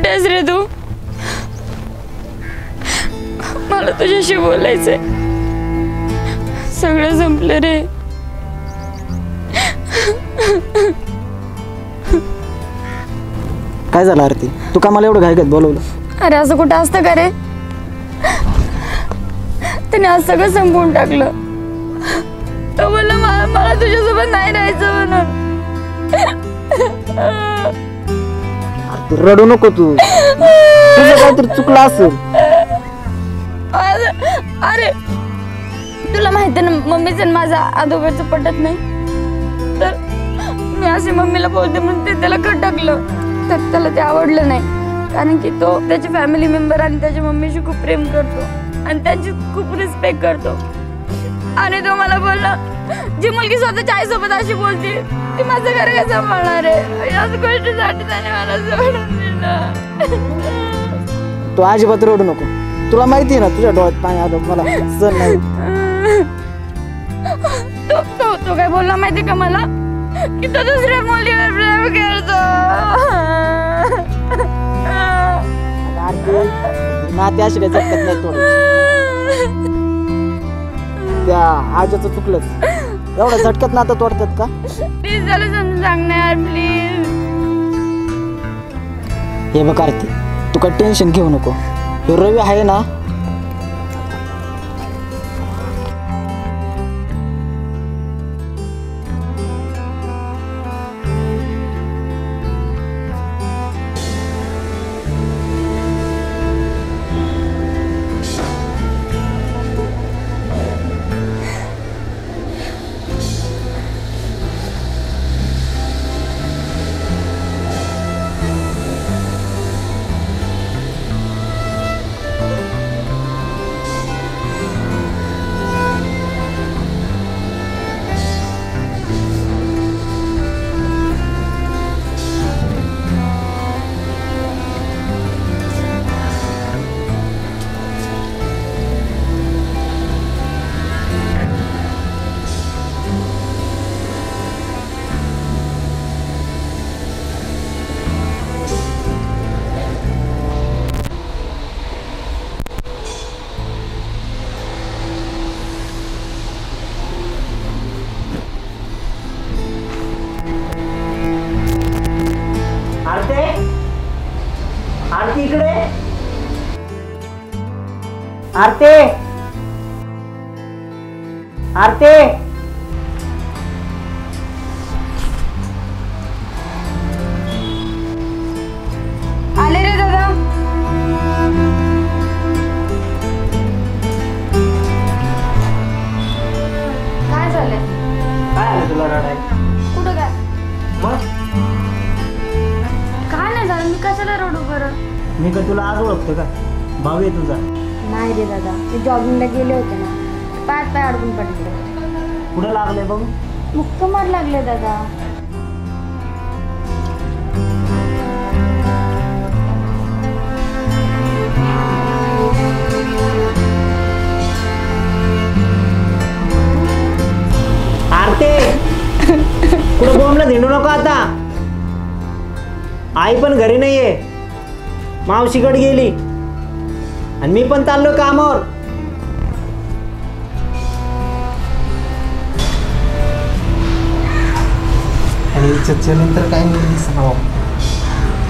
आहेस रे तू? मला तुझ्याशी बोलायचंय. सगळं संपलं रे. काय झालं आरती? तू का मला एवढं घाईघाईत बोलवलं? अरे असं कुठं असतं का रे? त्याने आज सगळं संपवून टाकलं. तो बोलला मला तुझ्यासोबत नाही राहायचं म्हणून. रडू नको तू. तुझं काहीतरी चुकलं असेल. अरे तुला माहिती ना मम्मीचं माझा आदोबाचं पटत नाही. तर मी असे मम्मीला बोलते म्हणून ते त्याला खटकलं. तर त्याला ते आवडलं नाही. कारण की तो त्याची फॅमिली मेंबर आणि त्याच्या मम्मीशी खूप प्रेम करतो आणि त्यांची खूप रिस्पेक्ट करतो. आणि तो मला बोलला जी मुलगी स्वतःच्या आईसोबत अशी बोलते ती माझं घर कसं सांभाळणार आहे. याच गोष्टीसाठी त्याने मला सोडून दिलं. तू अजिबात रडू नको. तुला माहिती आहे ना तुझ्या डोळ्यात पाणी आलं मला सण नाही. तो काय बोलला माहिती का मला की तो दुसऱ्या मुलीवर प्रेम करतो. नाते अशी काही जगत नाही थोडं. त्या आजचं चुकलंच. एवढं झटक्यात नातं तोडतात का? प्लीज त्याला समजून सांग ना यार प्लीज. हे बघ आरती तू काही टेन्शन घेऊ नको. हे रवी आहे ना आरती इकडे. आरती आरती आले रे दादा. काय झालंय? काय आलं तुला रडाय? कुठं काय? मग काय नाही झालं. मी कशाला रडू बरं? मी का तुला आज ओळखतो का? भाऊ आहे तुझा. नाही रे दादा. ते जॉगिंगला गेले होते ना पाय अडकून पडले. कुठं लागले बघू? मुक्क मार लागले दादा. आरती कुठं बोंबला धिंडू नको आता. आई पण घरी नाहीये. मावशीकडे गेली आणि मी पण चाललो कामावर. आणि चल्यानंतर काय नाही दिसणार.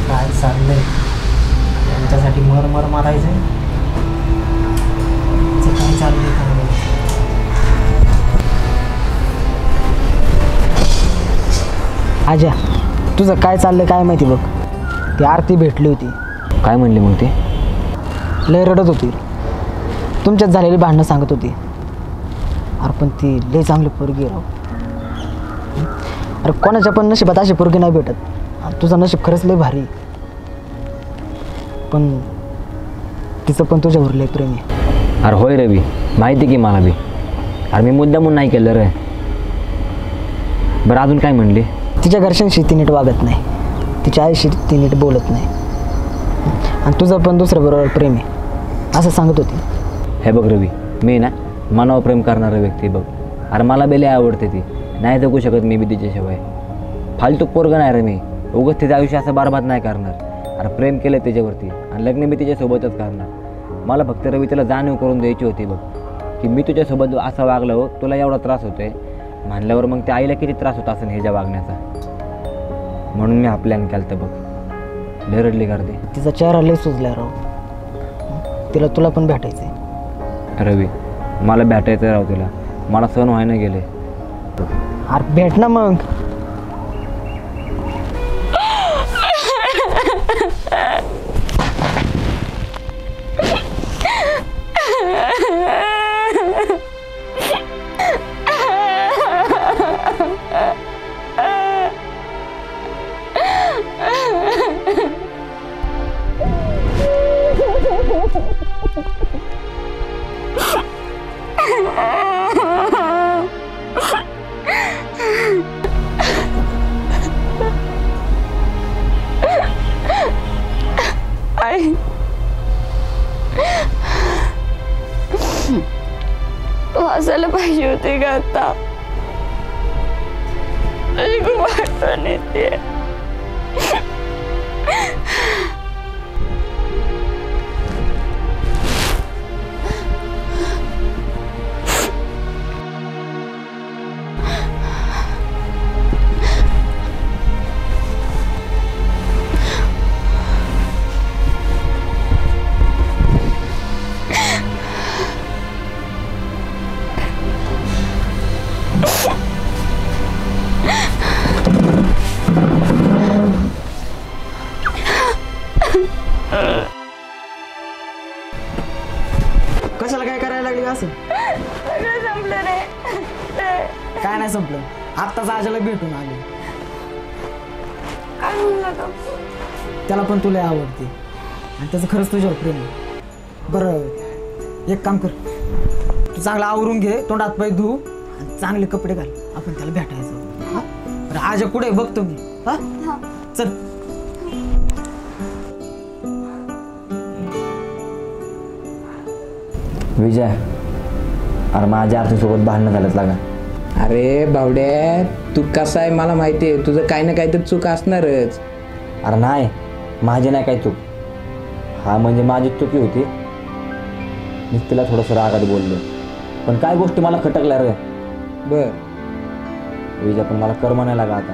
काय चाललंय त्यांच्यासाठी मर मारायचंय. काय चाललंय काय आजा तुझं काय चाललंय काय माहिती बघ. ती आरती भेटली होती. काय म्हणली मग ती? लय रडत होती. तुमच्यात झालेली भांडणं सांगत होती. अरे पण ती लय चांगली पोरगी राव. अरे कोणाच्या पण नशिबात अशी पोरगी नाही भेटत. तुझं नशीब खरंच लय भारी. पण तिचं पण तुझ्यावर लय प्रेम आहे. अरे होय रवी माहिती की मला बी. अरे मी मुद्दा म्हणून नाही केलं रे. बरं अजून काय म्हणली? तिच्या घरच्यांशी ती नीट वागत नाही. तिच्या आईशी ती नीट बोलत नाही. आणि तुझं पण दुसऱ्याबरोबर प्रेम आहे असं सांगत होती. हे बघ रवी मी ना मनावर प्रेम करणारा व्यक्ती बघ. अरे मला बेले आवडते ती. नाही जगू शकत मी बी तिच्याशिवाय. फालतू पोरगं नाही रे मी. उगाच तिचं आयुष्य असं बरबाद नाही करणार. अरे प्रेम केलं त्याच्यावरती आणि लग्न मी तिच्यासोबतच करणार. मला फक्त रवी त्याला जाणीव करून द्यायची होती बघ की मी तुझ्यासोबत असं वागलं हो, तुला एवढा त्रास होतोय म्हणल्यावर मग त्या आईला किती त्रास होता असेल ह्याच्या वागण्याचा. म्हणून मी हा प्लॅन केला तर बघ. लय रडली करते. तिचा चेहरा लय सुजला राव. तुला पण भेटायचंय. रवी मला भेटायचं राव तिला. मला सहन व्हायला गेले. अरे भेट ना मग. आई तू हसायला पाहिजे होते का आता. तुझी खूप आठवण येते. कशाला काय करायला लागली असं. सगळं संपलं रे. काय नाही संपलं. आत्ताच आजाला भेटून आले. काय म्हणलं तो. त्याला पण तुला आवडते आणि त्याचं खरंच तुझ्यावर प्रेम आहे. बरं एक काम कर, तू चांगला आवरून घे, तोंडात पाय धुऊ आणि चांगले कपडे घाल. आपण त्याला भेटायचं. हा बरं आजा कुठे बघतो मी. हा चल. विजय अरे माझ्या आरतीसोबत भांडणं झालं लागा. अरे बावड्या तू कसा आहे मला माहिती आहे. तुझं काही ना काहीतरी चूक असणारच. अरे नाही माझी नाही काही चूक. हा म्हणजे माझी चुकी होती. मी तिला थोडंसं रागात बोललो पण काय गोष्टी मला खटकल्या रे. बर विजय पण मला कर्म नाही लागा आता.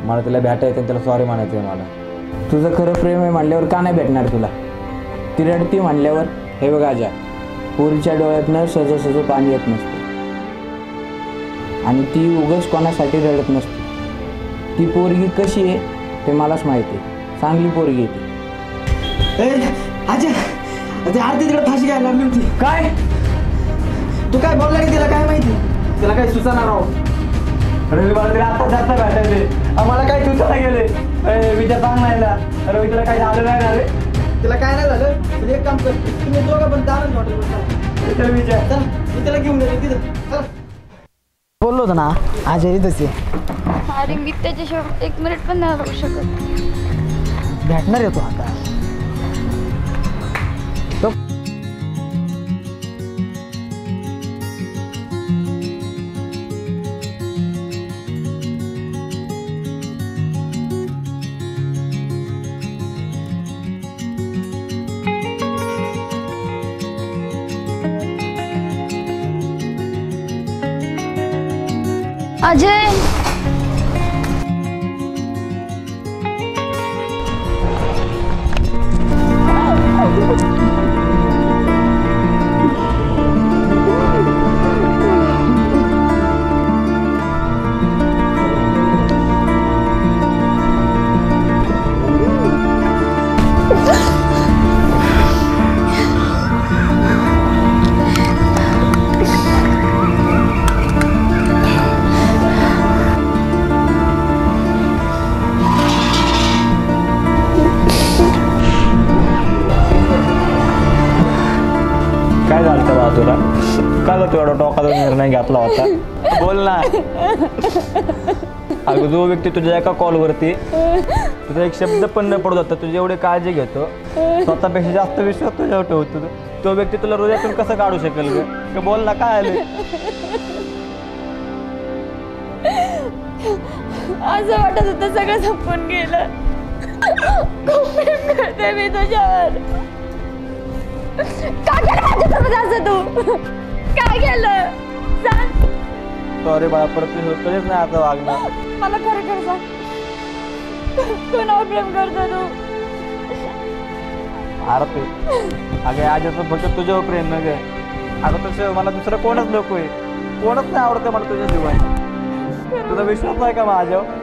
मला तिला भेटायचं आणि त्याला सॉरी म्हणायचं आहे मला. तुझं खरं प्रेम आहे म्हणल्यावर का नाही भेटणार तुला. ती रडती म्हणल्यावर हे बघ आजा, पोरीच्या डोळ्यातनं सहज पाणी येत नसतं आणि ती उगाच कोणासाठी रडत नसते. ती पोरगी कशी आहे ते मलाच माहिती आहे. चांगली पोरगी आहे ती. आजा ते आरती तिकडे फाशी घ्यायला लागली होती. काय तू काय बोलला की तिला काय माहिती. तिला काय सुचणार राव. रवी मला तिला आता जास्त भेटायचे. आम्हाला काही सुचना गेले. विजय सांग नाही रवी तिला काही झालं नाही ना रे. तिला काय नाही झालं. म्हणजे एक काम कर, तुम्ही दोघं पण दारण हॉटेल विजय चल, मी तिला घेऊन येतो तिथं. चल. बोललो होतो ना आज इथंच आहे. अरे मी त्याच्याशिवाय 1 मिनिट पण नाही राहू शकत. भेटणार येतो आता. अजय काय झालं बा तुला. का ग तू एवढा टोकाचा निर्णय घेतला होता. बोल ना. अगं जो व्यक्ती तुझ्या एका कॉलवरती तुझा एक शब्द पण न पडत होता, तुझी एवढी काळजी घेतो, स्वतःपेक्षा जास्त विश्वास तुझ्यावर ठेवतो, तो व्यक्ती तुला हृदयातून कसं काढू शकेल ग. बोल ना काय आले. असं वाटत होतं सगळं संपून गेलं. खूप प्रेम करते मी तुझ्यावर. का केलं माझ्यासोबत असं तू? काय केलं सांग. सॉरी बाळा, परत कधीच नाही आता वागणार. मला खरं खरं सांग, कोणावर प्रेम करतो तू? आरती अगं आजचं फक्त तुझ्यावर प्रेम न गे. अगं तुझं मला दुसरं कोणच नको आहे. कोणच नाही आवडतं मला तुझ्या जीवन. तुझा विश्वास नाही का माझ्यावर?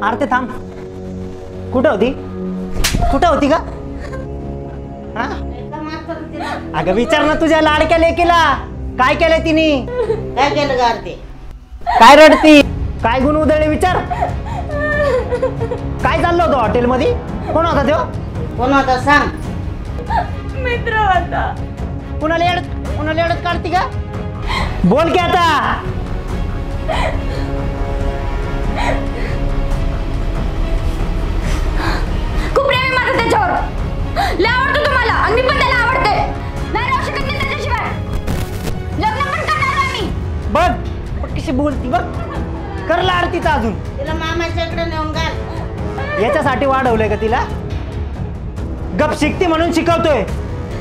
आरती थांब. कुठं होती? कुठं होती का? हा? अगं विचार ना तुझ्या लाडक्या लेकीला, काय केलंय तिने? काय केलं का आरती? काय रडती? काय गुण उधळले विचार. काय चाललं होतं हॉटेलमध्ये? कोण होता तो? कोण होता सांग. मित्र होता. कुणाला एडत काढती का? बोल की आता. खूप प्रेम आहे माझं त्याच्यावर. लय आवडतो तुम्हाला आणि मी पण त्याला आवडते. नाही राहू शकत नाही त्याच्याशिवाय. लग्न पण करणार आहे मी. बघ कशी बोलती बघ. कर लाडतीचा अजून. तिला मामाच्या इकडे नेऊन घाल. याच्यासाठी वाढवलंय का तिला? गप शिकती म्हणून शिकवतोय.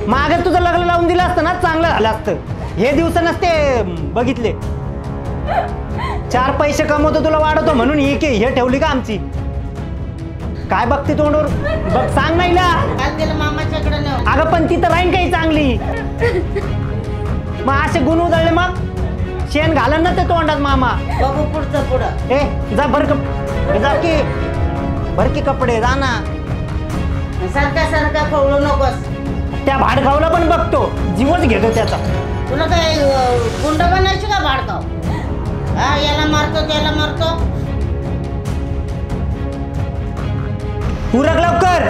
मागे तुझं लग्न लावून दिलं असतं ना चांगलं झालं असतं. हे दिवस नसते बघितले. 4 पैसे कमवतो तुला वाढवतो म्हणून हे ठेवली का आमची? काय बघते तोंडवर बघ. सांग नाही ना. घाल तिला मामाच्या इकडे नेऊन. अगं पण ती तर राहीन काही चांगली. मग असे गुण उधळले मग शेण घालन ना ते तोंडात मामा. बघू पुढचं पुढं. ए जा भर की कपडे जा ना. सारखा खवळू नकोस. त्या भाडगावला पण बघतो, जीवच घेतो त्याचा. तुला काय गुंड बनायची का भाडकाव? हा, याला मारतो त्याला मारतो. उरक लवकर.